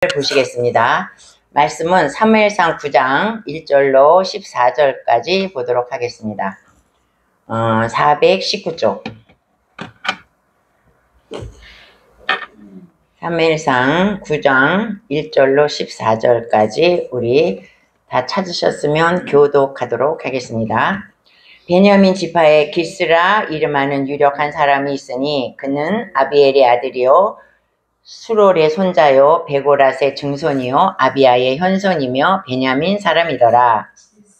보시겠습니다. 말씀은 사무엘상 9장 1절로 14절까지 보도록 하겠습니다. 419쪽. 사무엘상 9장 1절로 14절까지 우리 다 찾으셨으면 교독하도록 하겠습니다. 베냐민 지파의 기스라 이름하는 유력한 사람이 있으니 그는 아비엘의 아들이요 수롤의 손자요 베고랏의 증손이요 아비아의 현손이며 베냐민 사람이더라.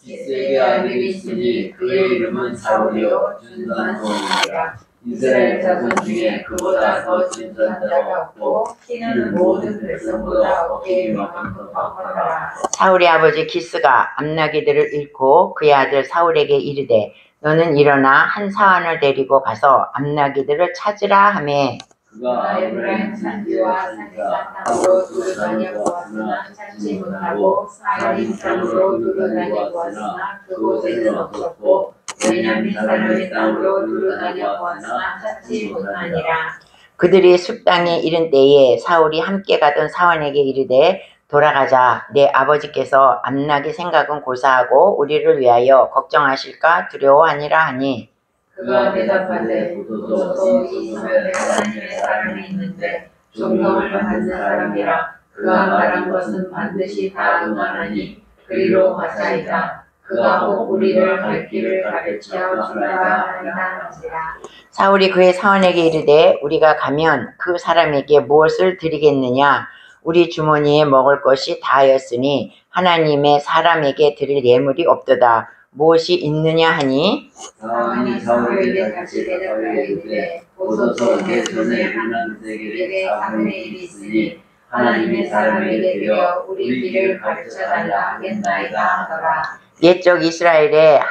기스에게 아들이 있으니 그의 이름은 사울이요 준수한 소년이라. 이스라엘 자손 중에 그보다 더 준수한 자가 없고 키는 모든 백성보다 어깨 이만큼 팍팍하더라. 사울의 아버지 기스가 암나기들을 잃고 그의 아들 사울에게 이르되 너는 일어나 한 사환을 데리고 가서 암나기들을 찾으라 하매 그가 에브라임 산지와 산지산 땅으로 두루다녀 보았으나 찾지 못하고 사림 땅으로 두루다녀 보았으나 그곳에는 없었고 베냐민 사람의 땅으로 두루다녀 보았으나 찾지 못하니라. 그들이 숲땅에 이른 때에 사울이 함께 가던 사환에게 이르되 돌아가자. 내 아버지께서 암나기 생각은 고사하고 우리를 위하여 걱정하실까 두려워하니라 하니 그가 대답하되 보소서 이 성에 하나님의 사람이 있는데 종경을 받는 사람이라. 그가 말한 것은 반드시 다 응하나니 그리로 가자이다. 그가 꼭 우리를 갈 길을 가르쳐 주라 하리라 하시라. 사울이 그의 사환에게 이르되 우리가 가면 그 사람에게 무엇을 드리겠느냐. 우리 주머니에 먹을 것이 다하였으니 하나님의 사람에게 드릴 예물이 없도다. 무엇이 있느냐 하니 사환이 사울에게 다시 대답하여 이르되 보소서 내 손에 하나님 세계에 3분의 1이 있으니 하나님의 사람에게 드려 우리 길을 가르쳐달라 하겠나이다 하더라. 옛적 이스라엘의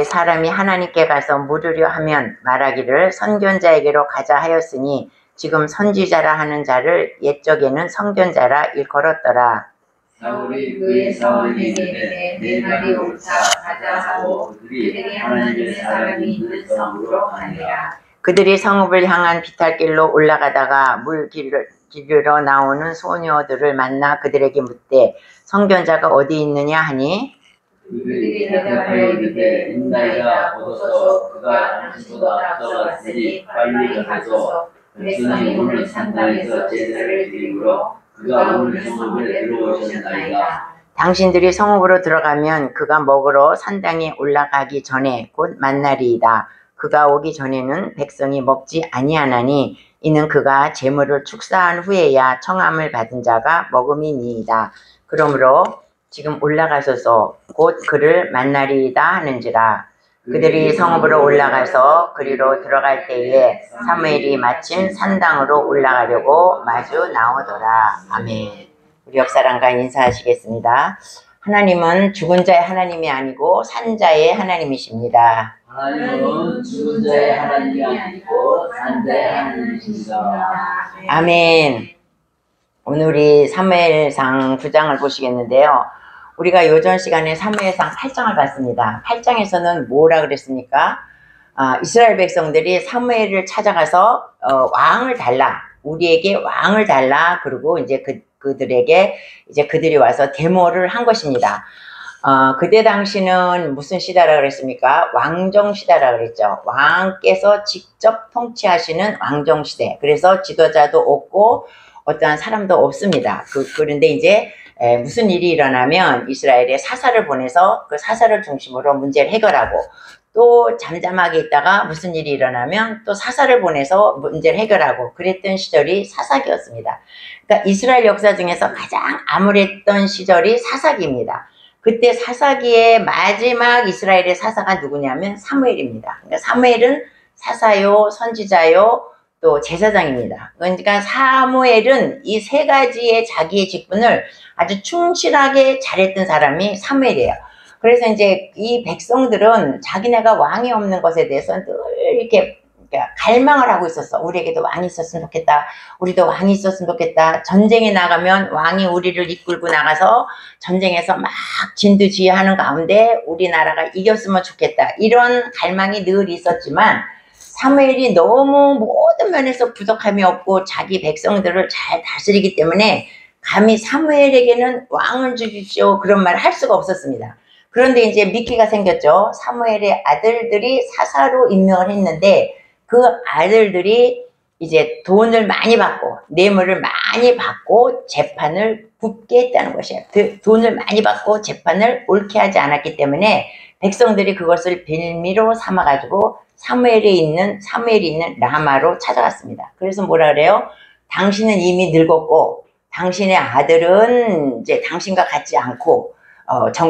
사람이 하나님께 가서 물으려 하면 말하기를 선견자에게로 가자 하였으니 지금 선지자라 하는 자를 옛적에는 선견자라 일컬었더라. 사울이 그의 사원에게 내 말이 옳다 가자 하고 그들이 하나님의 사람이 있는 성으로 가니라. 그들이 성읍을 향한 비탈길로 올라가다가 물 기르러 나오는 소녀들을 만나 그들에게 묻되 선견자가 어디 있느냐 하니 그들이 대답하여 이르되 있나이다. 보소서 그가 당신보다 앞서갔으니 빨리 가소서 백성이 오늘 산당에서 제사를 드리므로 그가 오늘 성읍에 들어오셨나이다. 당신들이 성읍으로 들어가면 그가 먹으러 산당에 올라가기 전에 곧 만나리이다. 그가 오기 전에는 백성이 먹지 아니하나니 이는 그가 제물을 축사한 후에야 청함을 받은 자가 먹음이니이다. 그러므로 지금 올라가소서 곧 그를 만나리이다 하는지라. 그들이 성읍으로 올라가서 그리로 들어갈 때에 사무엘이 마침 산당으로 올라가려고 마주 나오더라. 아멘. 우리 옆사람과 인사하시겠습니다. 하나님은 죽은 자의 하나님이 아니고 산 자의 하나님이십니다. 하나님은 죽은 자의 하나님이 아니고 산 자의 하나님이십니다. 아멘. 오늘 우리 사무엘상 9장을 보시겠는데요. 우리가 요전 시간에 사무엘상 8장을 봤습니다. 8장에서는 뭐라 그랬습니까? 이스라엘 백성들이 사무엘을 찾아가서 왕을 달라. 우리에게 왕을 달라. 그리고 이제 그들에게 이제 그들이 와서 데모를 한 것입니다. 그때 당시는 무슨 시대라 그랬습니까? 왕정 시대라 그랬죠. 왕께서 직접 통치하시는 왕정 시대. 그래서 지도자도 없고 어떠한 사람도 없습니다. 그런데 이제 무슨 일이 일어나면 이스라엘에 사사를 보내서 그 사사를 중심으로 문제를 해결하고 또 잠잠하게 있다가 무슨 일이 일어나면 또 사사를 보내서 문제를 해결하고 그랬던 시절이 사사기였습니다. 그러니까 이스라엘 역사 중에서 가장 암울했던 시절이 사사기입니다. 그때 사사기의 마지막 이스라엘의 사사가 누구냐면 사무엘입니다. 그러니까 사무엘은 사사요, 선지자요, 또 제사장입니다. 그러니까 사무엘은 이 세 가지의 자기의 직분을 아주 충실하게 잘했던 사람이 사무엘이에요. 그래서 이제 이 백성들은 자기네가 왕이 없는 것에 대해서 늘 이렇게 갈망을 하고 있었어. 우리에게도 왕이 있었으면 좋겠다. 우리도 왕이 있었으면 좋겠다. 전쟁에 나가면 왕이 우리를 이끌고 나가서 전쟁에서 막 진두지휘하는 가운데 우리나라가 이겼으면 좋겠다. 이런 갈망이 늘 있었지만 사무엘이 너무 모든 면에서 부족함이 없고 자기 백성들을 잘 다스리기 때문에 감히 사무엘에게는 왕을 주십시오 그런 말을 할 수가 없었습니다. 그런데 이제 미끼가 생겼죠. 사무엘의 아들들이 사사로 임명을 했는데 그 아들들이 이제 돈을 많이 받고 뇌물을 많이 받고 재판을 굽게 했다는 것이에요. 돈을 많이 받고 재판을 옳게 하지 않았기 때문에 백성들이 그것을 빌미로 삼아가지고 사무엘이 있는 라마로 찾아갔습니다. 그래서 뭐라 그래요? 당신은 이미 늙었고 당신의 아들은 이제 당신과 같지 않고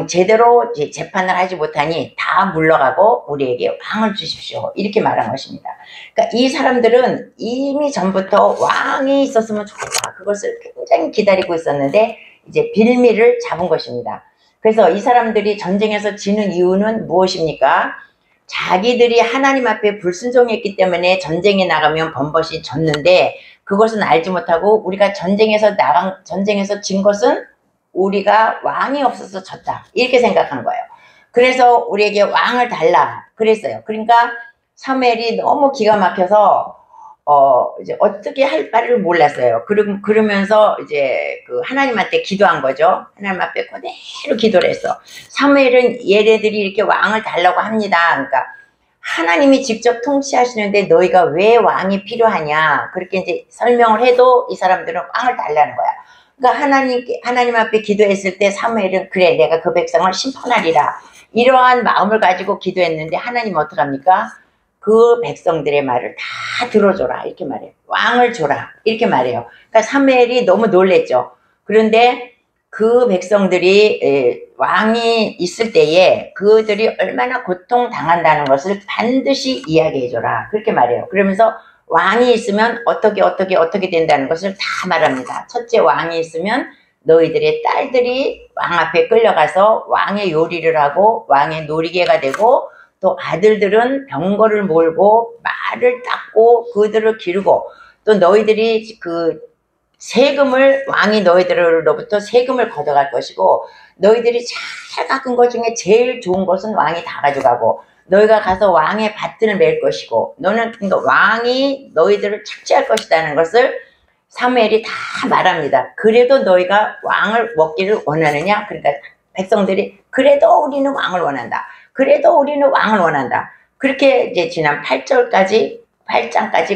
제대로 이제 재판을 하지 못하니 다 물러가고 우리에게 왕을 주십시오. 이렇게 말한 것입니다. 그러니까 이 사람들은 이미 전부터 왕이 있었으면 좋겠다. 그것을 굉장히 기다리고 있었는데 이제 빌미를 잡은 것입니다. 그래서 이 사람들이 전쟁에서 지는 이유는 무엇입니까? 자기들이 하나님 앞에 불순종했기 때문에 전쟁에 나가면 번번이 졌는데 그것은 알지 못하고 우리가 전쟁에서 진 것은 우리가 왕이 없어서 졌다. 이렇게 생각한 거예요. 그래서 우리에게 왕을 달라. 그랬어요. 그러니까 사무엘이 너무 기가 막혀서 이제 어떻게 할 바를 몰랐어요. 그러면서 이제 그 하나님한테 기도한 거죠. 하나님 앞에 그대로 기도를 했어. 사무엘은 얘네들이 이렇게 왕을 달라고 합니다. 그러니까 하나님이 직접 통치하시는데 너희가 왜 왕이 필요하냐. 그렇게 이제 설명을 해도 이 사람들은 왕을 달라는 거야. 그러니까 하나님 앞에 기도했을 때 사무엘은 그래 내가 그 백성을 심판하리라. 이러한 마음을 가지고 기도했는데 하나님 어떡합니까? 그 백성들의 말을 다 들어줘라 이렇게 말해요. 왕을 줘라 이렇게 말해요. 그러니까 사무엘이 너무 놀랬죠. 그런데 그 백성들이 왕이 있을 때에 그들이 얼마나 고통당한다는 것을 반드시 이야기해줘라 그렇게 말해요. 그러면서 왕이 있으면 어떻게 된다는 것을 다 말합니다. 첫째, 왕이 있으면 너희들의 딸들이 왕 앞에 끌려가서 왕의 요리를 하고 왕의 놀이개가 되고 또 아들들은 병거를 몰고 말을 닦고 그들을 기르고 또 너희들이 그 세금을 왕이 너희들로부터 세금을 걷어갈 것이고 너희들이 잘 깎은 것 중에 제일 좋은 것은 왕이 다 가져가고 너희가 가서 왕의 밭을 맬 것이고 너는 그러니까 왕이 너희들을 착취할 것이라는 것을 사무엘이 다 말합니다. 그래도 너희가 왕을 먹기를 원하느냐? 그러니까 백성들이 그래도 우리는 왕을 원한다. 그래도 우리는 왕을 원한다. 그렇게 이제 지난 8장까지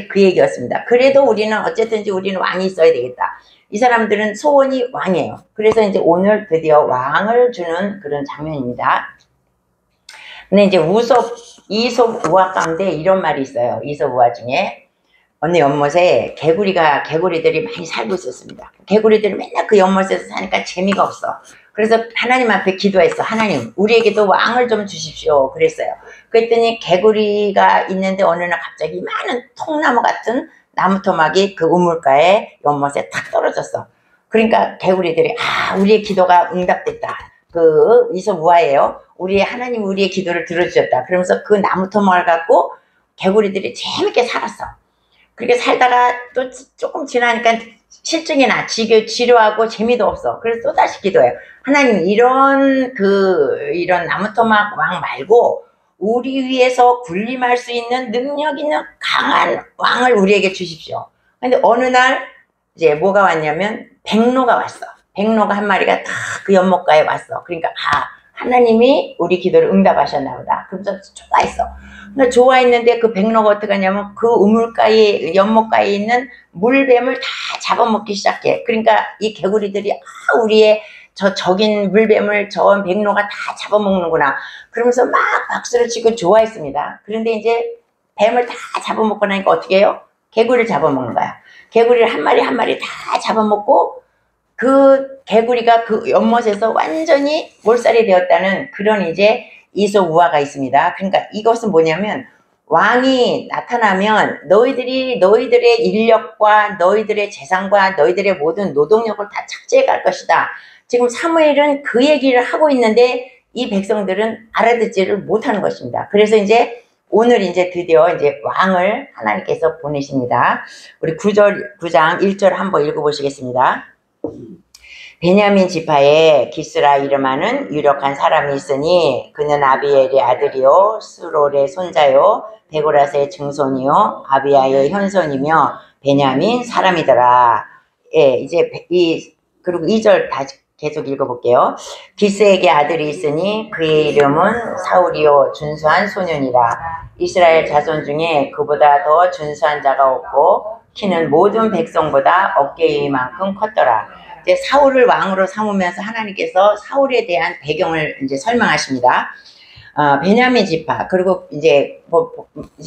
그 얘기였습니다. 그래도 우리는 어쨌든지 우리는 왕이 있어야 되겠다. 이 사람들은 소원이 왕이에요. 그래서 이제 오늘 드디어 왕을 주는 그런 장면입니다. 근데 이제 이솝 우화 가운데 이런 말이 있어요. 이솝 우화 중에 어느 연못에 개구리들이 많이 살고 있었습니다. 개구리들이 맨날 그 연못에서 사니까 재미가 없어. 그래서 하나님 앞에 기도했어. 하나님, 우리에게도 왕을 좀 주십시오. 그랬어요. 그랬더니 개구리가 있는데 어느 날 갑자기 많은 통나무 같은 나무 토막이 그 우물가에 연못에 탁 떨어졌어. 그러니까 개구리들이 우리의 기도가 응답됐다. 그 이솝 우화예요. 하나님 우리의 기도를 들어주셨다. 그러면서 그 나무 토막을 갖고 개구리들이 재밌게 살았어. 그렇게 살다가 또 조금 지나니까 실증이 나. 지루하고 재미도 없어. 그래서 또다시 기도해요. 하나님 이런 나무토막 왕 말고 우리 위에서 군림할 수 있는 능력 있는 강한 왕을 우리에게 주십시오. 근데 어느 날 이제 뭐가 왔냐면 백로가 왔어. 백로가 한 마리가 다 그 연못가에 왔어. 그러니까 하나님이 우리 기도를 응답하셨나 보다. 그러면서 좋아했어. 그러니까 좋아했는데 그 백로가 어떻게 하냐면 그 연못가에 있는 물뱀을 다 잡아먹기 시작해. 그러니까 이 개구리들이 우리의 적인 물뱀을 저 백로가 다 잡아먹는구나. 그러면서 막 박수를 치고 좋아했습니다. 그런데 이제 뱀을 다 잡아먹고 나니까 어떻게 해요? 개구리를 잡아먹는 거야. 개구리를 한 마리 다 잡아먹고 그 개구리가 그 연못에서 완전히 몰살이 되었다는 그런 이제 이솝 우화가 있습니다. 그러니까 이것은 뭐냐면 왕이 나타나면 너희들의 인력과 너희들의 재산과 너희들의 모든 노동력을 다 착취해 갈 것이다. 지금 사무엘은 그 얘기를 하고 있는데 이 백성들은 알아듣지를 못하는 것입니다. 그래서 이제 오늘 이제 드디어 이제 왕을 하나님께서 보내십니다. 우리 9장 1절 한번 읽어보시겠습니다. 베냐민 지파에 기스라 이름하는 유력한 사람이 있으니 그는 아비엘의 아들이요 스롤의 손자요 베고라스의 증손이요 아비야의 현손이며 베냐민 사람이더라. 예, 이제 그리고 2절 다시 계속 읽어볼게요. 기스에게 아들이 있으니 그의 이름은 사울이요 준수한 소년이라. 이스라엘 자손 중에 그보다 더 준수한 자가 없고 키는 모든 백성보다 어깨위만큼 컸더라. 이제 사울을 왕으로 삼으면서 하나님께서 사울에 대한 배경을 이제 설명하십니다. 베냐민 지파, 그리고 이제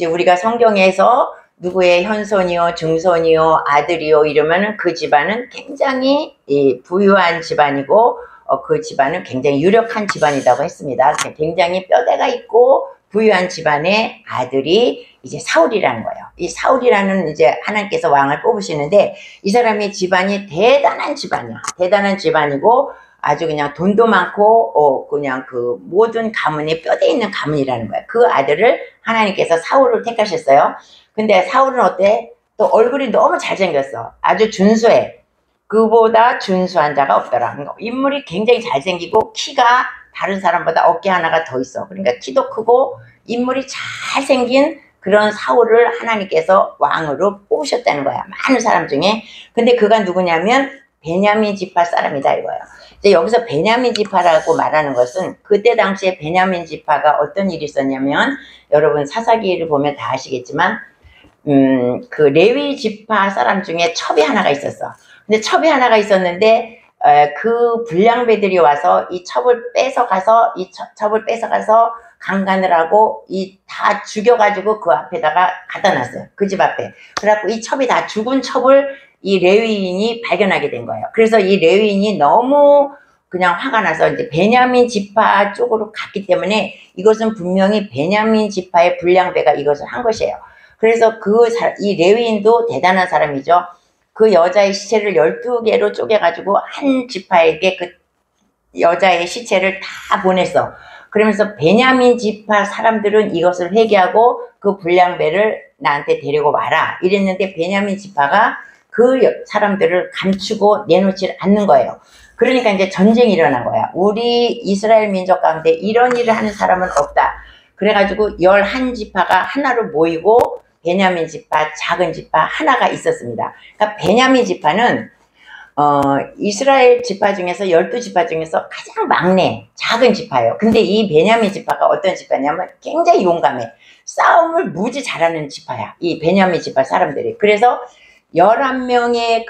우리가 성경에서 누구의 현손이요, 증손이요, 아들이요 이러면은 그 집안은 굉장히 부유한 집안이고 그 집안은 굉장히 유력한 집안이라고 했습니다. 굉장히 뼈대가 있고 부유한 집안의 아들이 이제 사울이라는 거예요. 이 사울이라는 이제 하나님께서 왕을 뽑으시는데 이 사람이 집안이 대단한 집안이야. 대단한 집안이고 아주 그냥 돈도 많고 그냥 그 모든 가문이 뼈대 있는 가문이라는 거야. 그 아들을 하나님께서 사울을 택하셨어요. 근데 사울은 어때? 또 얼굴이 너무 잘생겼어. 아주 준수해. 그보다 준수한 자가 없더라. 그러니까 인물이 굉장히 잘생기고 키가 다른 사람보다 어깨 하나가 더 있어. 그러니까 키도 크고 인물이 잘생긴 그런 사울을 하나님께서 왕으로 뽑으셨다는 거야. 많은 사람 중에. 근데 그가 누구냐면 베냐민 지파 사람이다 이거예요. 이제 여기서 베냐민 지파라고 말하는 것은 그때 당시에 베냐민 지파가 어떤 일이 있었냐면 여러분 사사기를 보면 다 아시겠지만 그 레위 지파 사람 중에 첩이 하나가 있었어. 근데 첩이 하나가 있었는데 그 불량배들이 와서 이 첩을 뺏어가서 강간을 하고 다 죽여가지고 그 앞에다가 갖다 놨어요. 그 집 앞에. 그래갖고 이 첩이 다 죽은 첩을 이 레위인이 발견하게 된 거예요. 그래서 이 레위인이 너무 그냥 화가 나서 이제 베냐민 지파 쪽으로 갔기 때문에 이것은 분명히 베냐민 지파의 불량배가 이것을 한 것이에요. 그래서 이 레위인도 대단한 사람이죠. 그 여자의 시체를 12개로 쪼개가지고 한 지파에게 그 여자의 시체를 다 보냈어. 그러면서 베냐민 지파 사람들은 이것을 회개하고 그 불량배를 나한테 데리고 와라 이랬는데 베냐민 지파가 그 사람들을 감추고 내놓지 않는 거예요. 그러니까 이제 전쟁이 일어난 거야. 우리 이스라엘 민족 가운데 이런 일을 하는 사람은 없다. 그래가지고 11지파가 하나로 모이고 베냐민 지파, 작은 지파 하나가 있었습니다. 그러니까 베냐민 지파는 이스라엘 지파 중에서 12지파 중에서 가장 막내, 작은 지파예요. 근데 이 베냐민 지파가 어떤 지파냐면 굉장히 용감해. 싸움을 무지 잘하는 지파야. 이 베냐민 지파 사람들이. 그래서 11명의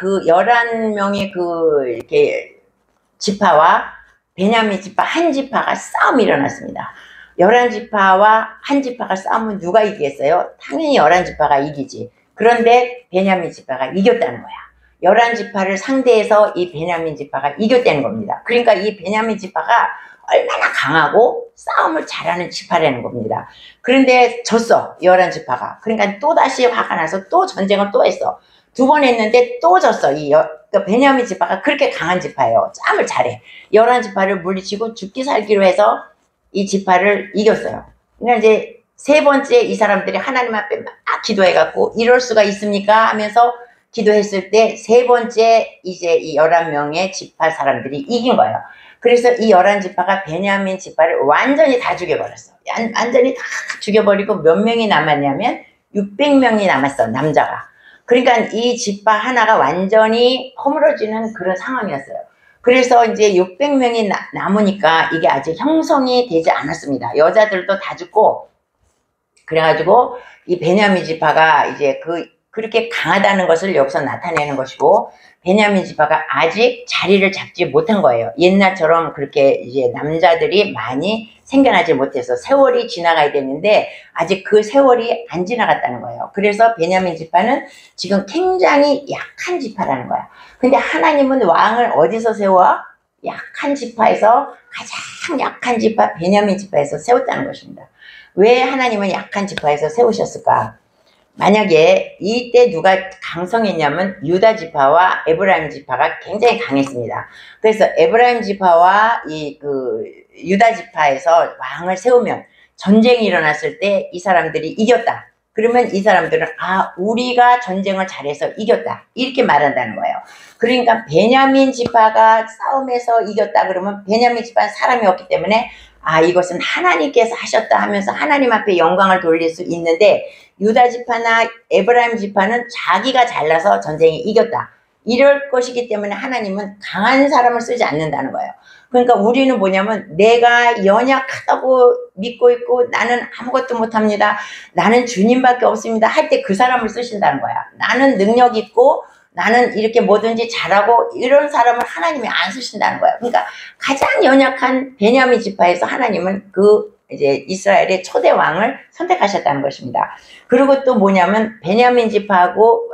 이렇게 지파와 베냐민 지파 한 지파가 싸움이 일어났습니다. 11지파와 한 지파가 싸우면 누가 이기겠어요? 당연히 11지파가 이기지. 그런데 베냐민 지파가 이겼다는 거야. 11지파를 상대해서 이 베냐민 지파가 이겼다는 겁니다. 그러니까 이 베냐민 지파가 얼마나 강하고 싸움을 잘하는 지파라는 겁니다. 그런데 졌어. 11지파가. 그러니까 또다시 화가 나서 또 전쟁을 또 했어. 2번 했는데 또 졌어. 베냐민 지파가 그렇게 강한 지파예요. 싸움을 잘해. 11지파를 물리치고 죽기 살기로 해서 이 지파를 이겼어요. 그러니까 이제 3번째 이 사람들이 하나님 앞에 막 기도해갖고 이럴 수가 있습니까? 하면서 기도했을 때 3번째 이제 이 11명의 지파 사람들이 이긴 거예요. 그래서 이 11지파가 베냐민 지파를 완전히 다 죽여버렸어. 완전히 다 죽여버리고 몇 명이 남았냐면 600명이 남았어. 남자가. 그러니까 이 지파 하나가 완전히 허물어지는 그런 상황이었어요. 그래서 이제 600명이 남으니까 이게 아직 형성이 되지 않았습니다. 여자들도 다 죽고 그래가지고 이 베냐민 지파가 이제 그렇게 강하다는 것을 여기서 나타내는 것이고 베냐민 지파가 아직 자리를 잡지 못한 거예요. 옛날처럼 그렇게 이제 남자들이 많이 생겨나지 못해서 세월이 지나가야 되는데 아직 그 세월이 안 지나갔다는 거예요. 그래서 베냐민 지파는 지금 굉장히 약한 지파라는 거야. 근데 하나님은 왕을 어디서 세워? 약한 지파에서 가장 약한 지파 베냐민 지파에서 세웠다는 것입니다. 왜 하나님은 약한 지파에서 세우셨을까? 만약에 이때 누가 강성했냐면 유다 지파와 에브라임 지파가 굉장히 강했습니다. 그래서 에브라임 지파와 유다 지파에서 왕을 세우면 전쟁이 일어났을 때 이 사람들이 이겼다. 그러면 이 사람들은 우리가 전쟁을 잘해서 이겼다 이렇게 말한다는 거예요. 그러니까 베냐민 지파가 싸움에서 이겼다 그러면 베냐민 지파는 사람이 없기 때문에 이것은 하나님께서 하셨다 하면서 하나님 앞에 영광을 돌릴 수 있는데, 유다 지파나 에브라임 지파는 자기가 잘나서 전쟁에 이겼다 이럴 것이기 때문에 하나님은 강한 사람을 쓰지 않는다는 거예요. 그러니까 우리는 뭐냐면, 내가 연약하다고 믿고 있고 나는 아무것도 못합니다, 나는 주님밖에 없습니다 할 때 그 사람을 쓰신다는 거야. 나는 능력 있고 나는 이렇게 뭐든지 잘하고 이런 사람을 하나님이 안 쓰신다는 거야. 그러니까 가장 연약한 베냐민 지파에서 하나님은 이제 이스라엘의 초대 왕을 선택하셨다는 것입니다. 그리고 또 뭐냐면, 베냐민 지파하고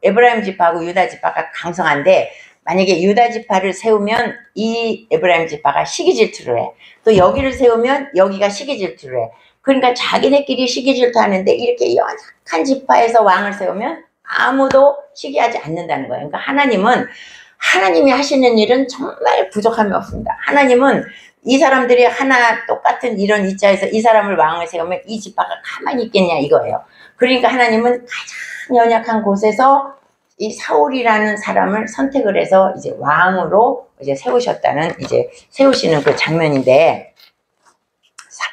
에브라임 지파하고 유다 지파가 강성한데, 만약에 유다 지파를 세우면 이 에브라임 지파가 시기 질투를 해. 또 여기를 세우면 여기가 시기 질투를 해. 그러니까 자기네끼리 시기 질투하는데, 이렇게 연약한 지파에서 왕을 세우면 아무도 시기하지 않는다는 거예요. 그러니까 하나님이 하시는 일은 정말 부족함이 없습니다. 하나님은 이 사람들이 하나 똑같은 이런 이자에서 이 사람을 왕을 세우면 이 지파가 가만히 있겠냐 이거예요. 그러니까 하나님은 가장 연약한 곳에서 이 사울이라는 사람을 선택을 해서 이제 왕으로 이제 세우시는 그 장면인데,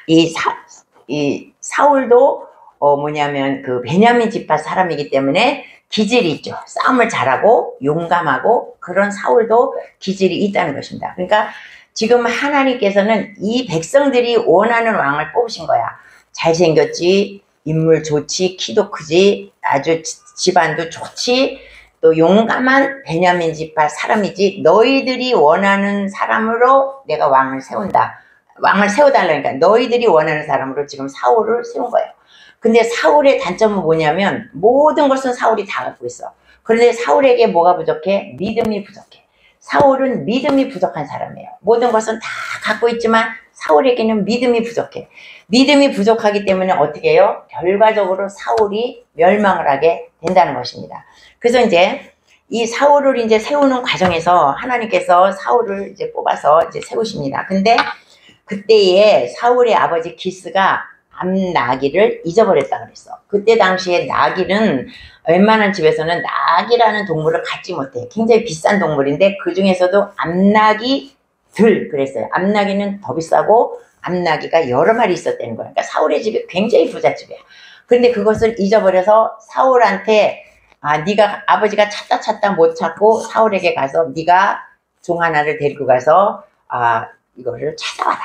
이 사울도 뭐냐면 그 베냐민 지파 사람이기 때문에 기질이 있죠. 싸움을 잘하고 용감하고, 그런 사울도 기질이 있다는 것입니다. 그러니까 지금 하나님께서는 이 백성들이 원하는 왕을 뽑으신 거야. 잘생겼지, 인물 좋지, 키도 크지, 아주 집안도 좋지, 또 용감한 베냐민 지파 사람이지, 너희들이 원하는 사람으로 내가 왕을 세운다. 왕을 세워달라니까 너희들이 원하는 사람으로 지금 사울을 세운 거예요. 근데 사울의 단점은 뭐냐면, 모든 것은 사울이 다 갖고 있어. 그런데 사울에게 뭐가 부족해? 믿음이 부족해. 사울은 믿음이 부족한 사람이에요. 모든 것은 다 갖고 있지만 사울에게는 믿음이 부족해. 믿음이 부족하기 때문에 어떻게 해요? 결과적으로 사울이 멸망을 하게 된다는 것입니다. 그래서 이제 이 사울을 이제 세우는 과정에서 하나님께서 사울을 이제 뽑아서 이제 세우십니다. 근데 그때에 사울의 아버지 기스가 암나귀를 잊어버렸다 그랬어. 그때 당시에 나귀는 웬만한 집에서는 나귀라는 동물을 갖지 못해. 굉장히 비싼 동물인데 그 중에서도 암나귀들 그랬어요. 암나귀는 더 비싸고 암나귀가 여러 마리 있었다는 거야. 그러니까 사울의 집이 굉장히 부잣집이야. 그런데 그것을 잊어버려서 사울한테 네가 아버지가 찾다 못 찾고 사울에게 가서 네가 종 하나를 데리고 가서 이거를 찾아와라.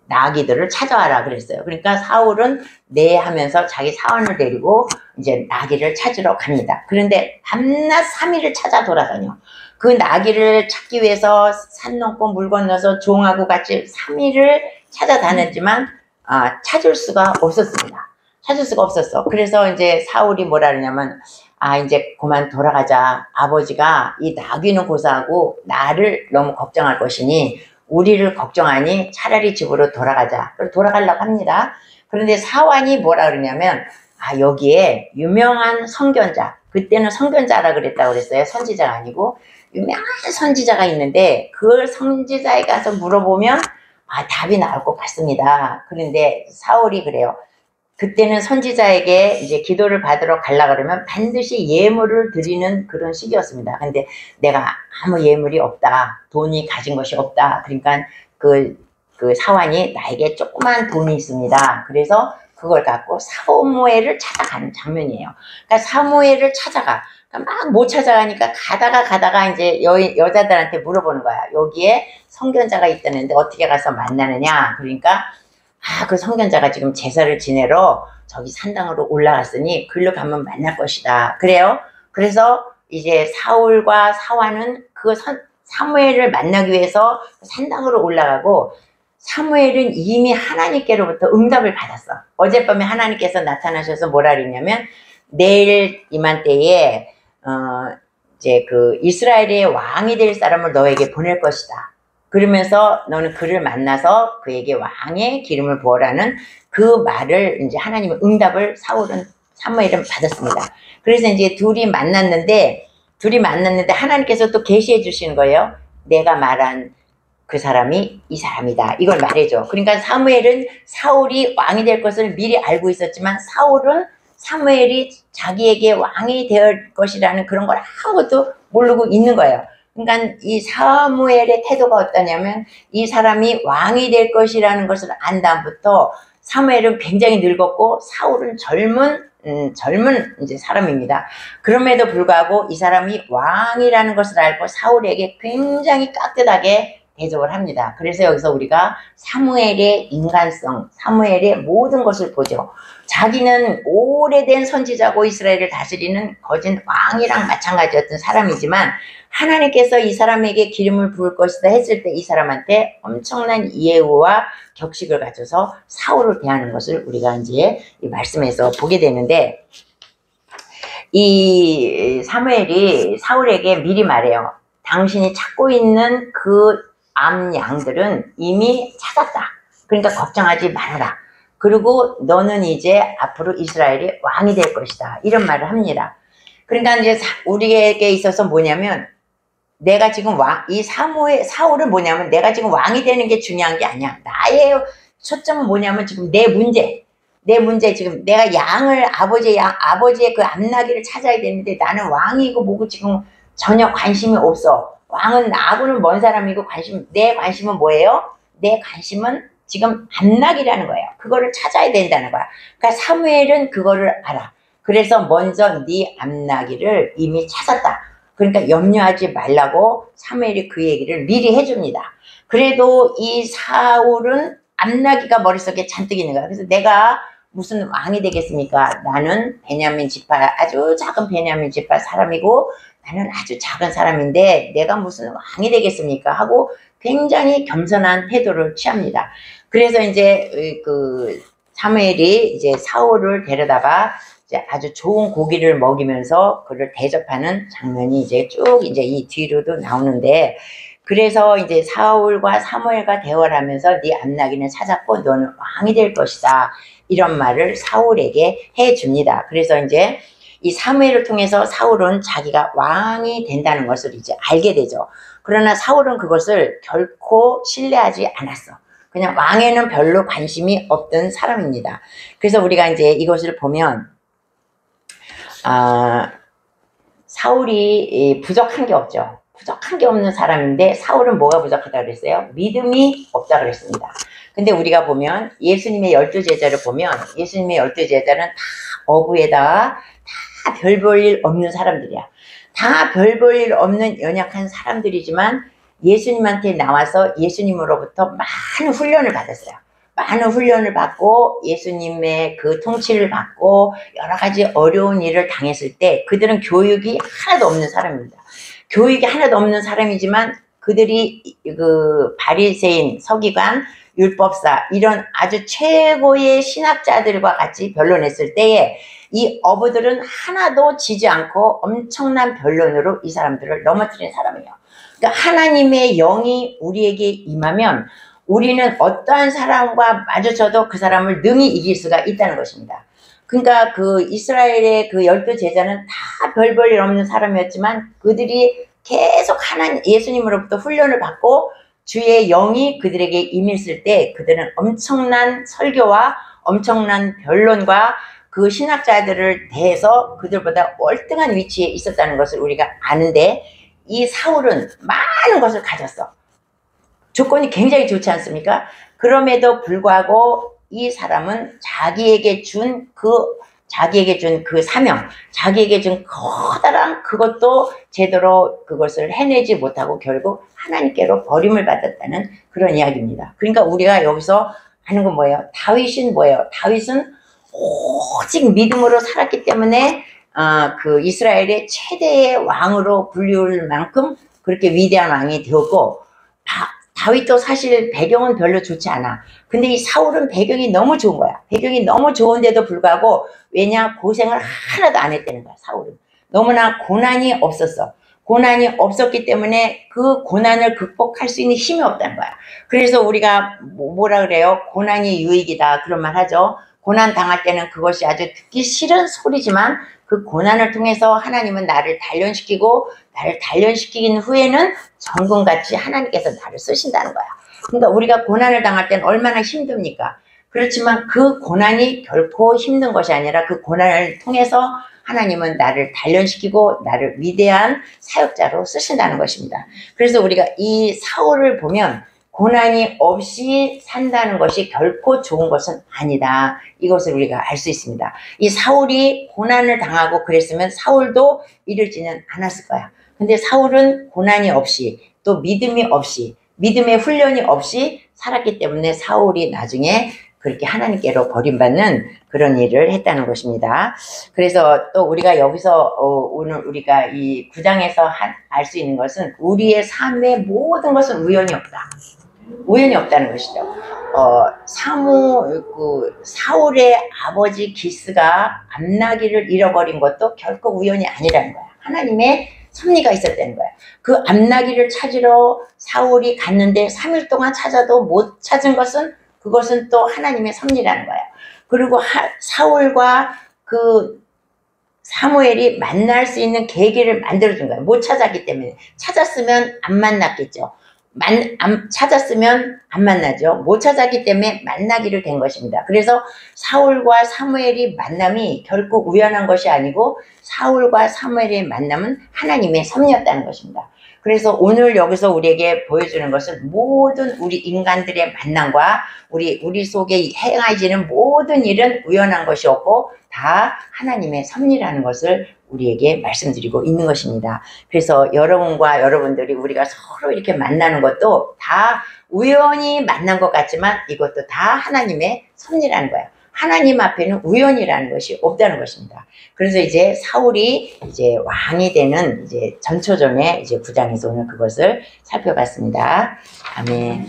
나귀들을 찾아와라 그랬어요. 그러니까 사울은 네 하면서 자기 사원을 데리고 이제 나귀를 찾으러 갑니다. 그런데 밤낮 3일을 찾아 돌아다녀. 그 나귀를 찾기 위해서 산 넘고 물 건너서 종하고 같이 3일을 찾아다녔지만 찾을 수가 없었습니다. 찾을 수가 없었어. 그래서 이제 사울이 뭐라 그러냐면 이제 그만 돌아가자. 아버지가 이 나귀는 고사하고 나를 너무 걱정할 것이니 우리를 걱정하니 차라리 집으로 돌아가자. 돌아가려고 합니다. 그런데 사환이 뭐라 그러냐면 여기에 유명한 선견자, 그때는 선견자라 그랬다고 그랬어요. 선지자가 아니고 유명한 선지자가 있는데 그 선지자에 가서 물어보면 답이 나올 것 같습니다. 그런데 사울이 그래요. 그때는 선지자에게 이제 기도를 받으러 가려고 그러면 반드시 예물을 드리는 그런 시기였습니다. 근데 내가 아무 예물이 없다. 돈이 가진 것이 없다. 그러니까 그 사환이 나에게 조그만 돈이 있습니다. 그래서 그걸 갖고 사무엘을 찾아가는 장면이에요. 그러니까 사무엘을 찾아가. 그러니까 막 못 찾아가니까 가다가 이제 여자들한테 물어보는 거야. 여기에 선견자가 있다는데 어떻게 가서 만나느냐. 그러니까 그 선견자가 지금 제사를 지내러 저기 산당으로 올라갔으니 글로 가면 만날 것이다. 그래요. 그래서 이제 사울과 사환은 그 사무엘을 만나기 위해서 산당으로 올라가고, 사무엘은 이미 하나님께로부터 응답을 받았어. 어젯밤에 하나님께서 나타나셔서 뭐라 그랬냐면 내일 이맘때에 이제 그 이스라엘의 왕이 될 사람을 너에게 보낼 것이다. 그러면서 너는 그를 만나서 그에게 왕의 기름을 부어라는 그 말을 이제 하나님의 응답을 사무엘은 받았습니다. 그래서 이제 둘이 만났는데 하나님께서 또 계시해 주시는 거예요. 내가 말한 그 사람이 이 사람이다. 이걸 말해줘. 그러니까 사무엘은 사울이 왕이 될 것을 미리 알고 있었지만 사울은 사무엘이 자기에게 왕이 될 것이라는 그런 걸 아무것도 모르고 있는 거예요. 그러니까 이 사무엘의 태도가 어떠냐면 이 사람이 왕이 될 것이라는 것을 안 다음부터 사무엘은 굉장히 늙었고 사울은 젊은 이제 사람입니다. 그럼에도 불구하고 이 사람이 왕이라는 것을 알고 사울에게 굉장히 깍듯하게 대접을 합니다. 그래서 여기서 우리가 사무엘의 인간성, 사무엘의 모든 것을 보죠. 자기는 오래된 선지자고 이스라엘을 다스리는 거진 왕이랑 마찬가지였던 사람이지만 하나님께서 이 사람에게 기름을 부을 것이다 했을 때 이 사람한테 엄청난 예우와 격식을 가져서 사울을 대하는 것을 우리가 이제 이 말씀에서 보게 되는데, 이 사무엘이 사울에게 미리 말해요. 당신이 찾고 있는 그 암 양들은 이미 찾았다. 그러니까 걱정하지 말아라. 그리고 너는 이제 앞으로 이스라엘의 왕이 될 것이다. 이런 말을 합니다. 그러니까 이제 우리에게 있어서 뭐냐면, 내가 지금 이 사울은 뭐냐면 내가 지금 왕이 되는 게 중요한 게 아니야. 나의 초점은 뭐냐면 지금 내 문제 지금 내가 아버지의 그 암나기를 찾아야 되는데 나는 왕이고 뭐고 지금 전혀 관심이 없어. 왕은 나하고는 먼 사람이고 내 관심은 뭐예요? 내 관심은 지금 암나기라는 거예요. 그거를 찾아야 된다는 거야. 그러니까 사무엘은 그거를 알아. 그래서 먼저 네 암나기를 이미 찾았다. 그러니까 염려하지 말라고 사무엘이 그 얘기를 미리 해줍니다. 그래도 이 사울은 암나기가 머릿속에 잔뜩 있는 거야. 그래서 내가 무슨 왕이 되겠습니까? 나는 베냐민 지파, 아주 작은 베냐민 지파 사람이고 나는 아주 작은 사람인데 내가 무슨 왕이 되겠습니까? 하고 굉장히 겸손한 태도를 취합니다. 그래서 이제 그 사무엘이 이제 사울을 데려다가 이제 아주 좋은 고기를 먹이면서 그를 대접하는 장면이 이제 쭉 이제 이 뒤로도 나오는데, 그래서 이제 사울과 사무엘과 대화를 하면서 네 암나기는 찾았고 너는 왕이 될 것이다. 이런 말을 사울에게 해줍니다. 그래서 이제 이 사무엘을 통해서 사울은 자기가 왕이 된다는 것을 이제 알게 되죠. 그러나 사울은 그것을 결코 신뢰하지 않았어. 그냥 왕에는 별로 관심이 없던 사람입니다. 그래서 우리가 이제 이것을 보면 사울이 부족한 게 없죠. 부족한 게 없는 사람인데 사울은 뭐가 부족하다 그랬어요? 믿음이 없다 그랬습니다. 근데 우리가 보면 예수님의 12제자를 보면 예수님의 12제자는 다 어부에다가 다 별 볼 일 없는 사람들이야. 다 별 볼 일 없는 연약한 사람들이지만 예수님한테 나와서 예수님으로부터 많은 훈련을 받았어요. 많은 훈련을 받고 예수님의 그 통치를 받고 여러 가지 어려운 일을 당했을 때 그들은 교육이 하나도 없는 사람입니다. 교육이 하나도 없는 사람이지만 그들이 그 바리새인, 서기관, 율법사 이런 아주 최고의 신학자들과 같이 변론했을 때에 이 어부들은 하나도 지지 않고 엄청난 변론으로 이 사람들을 넘어뜨린 사람이에요. 그러니까 하나님의 영이 우리에게 임하면 우리는 어떠한 사람과 마주쳐도 그 사람을 능히 이길 수가 있다는 것입니다. 그러니까 그 이스라엘의 그 12제자는 다 별 볼 일 없는 사람이었지만 그들이 계속 예수님으로부터 훈련을 받고 주의 영이 그들에게 임했을 때 그들은 엄청난 설교와 엄청난 변론과 그 신학자들을 대해서 그들보다 월등한 위치에 있었다는 것을 우리가 아는데, 이 사울은 많은 것을 가졌어. 조건이 굉장히 좋지 않습니까? 그럼에도 불구하고 이 사람은 자기에게 준 그 사명, 자기에게 준 커다란 그것도 제대로 그것을 해내지 못하고 결국 하나님께로 버림을 받았다는 그런 이야기입니다. 그러니까 우리가 여기서 하는 건 뭐예요? 다윗은 뭐예요? 다윗은 오직 믿음으로 살았기 때문에 그 이스라엘의 최대의 왕으로 불리울 만큼 그렇게 위대한 왕이 되었고, 다윗도 사실 배경은 별로 좋지 않아. 근데 이 사울은 배경이 너무 좋은 거야. 배경이 너무 좋은데도 불구하고 왜냐? 고생을 하나도 안 했다는 거야. 사울은 너무나 고난이 없었어. 고난이 없었기 때문에 그 고난을 극복할 수 있는 힘이 없다는 거야. 그래서 우리가 뭐라 그래요? 고난이 유익이다 그런 말 하죠. 고난 당할 때는 그것이 아주 듣기 싫은 소리지만 그 고난을 통해서 하나님은 나를 단련시키긴 후에는 정금같이 하나님께서 나를 쓰신다는 거야. 그러니까 우리가 고난을 당할 때는 얼마나 힘듭니까? 그렇지만 그 고난이 결코 힘든 것이 아니라 그 고난을 통해서 하나님은 나를 단련시키고 나를 위대한 사역자로 쓰신다는 것입니다. 그래서 우리가 이 사울을 보면 고난이 없이 산다는 것이 결코 좋은 것은 아니다. 이것을 우리가 알 수 있습니다. 이 사울이 고난을 당하고 그랬으면 사울도 이르지는 않았을 거야. 근데 사울은 고난이 없이 또 믿음이 없이 믿음의 훈련이 없이 살았기 때문에 사울이 나중에 그렇게 하나님께로 버림받는 그런 일을 했다는 것입니다. 그래서 또 우리가 여기서 오늘 우리가 이 9장에서 알 수 있는 것은 우리의 삶의 모든 것은 우연이 없다. 우연이 없다는 것이죠. 사울의 아버지 기스가 암나귀를 잃어버린 것도 결코 우연이 아니라는 거야. 하나님의 섭리가 있었다는 거야. 그 암나귀를 찾으러 사울이 갔는데 3일 동안 찾아도 못 찾은 것은 그것은 또 하나님의 섭리라는 거야. 그리고 사울과 그 사무엘이 만날 수 있는 계기를 만들어준 거야. 못 찾았기 때문에. 찾았으면 안 만났겠죠. 찾았으면 안 만나죠. 못 찾았기 때문에 만나기를 된 것입니다. 그래서 사울과 사무엘의 만남이 결코 우연한 것이 아니고 사울과 사무엘의 만남은 하나님의 섭리였다는 것입니다. 그래서 오늘 여기서 우리에게 보여주는 것은 모든 우리 인간들의 만남과 우리 속에 행해지는 모든 일은 우연한 것이 없고 다 하나님의 섭리라는 것을 우리에게 말씀드리고 있는 것입니다. 그래서 여러분과 여러분들이 우리가 서로 이렇게 만나는 것도 다 우연히 만난 것 같지만 이것도 다 하나님의 섭리라는 거예요. 하나님 앞에는 우연이라는 것이 없다는 것입니다. 그래서 이제 사울이 이제 왕이 되는 이제 전초전에 이제 9장에서 오늘 그것을 살펴봤습니다. 아멘.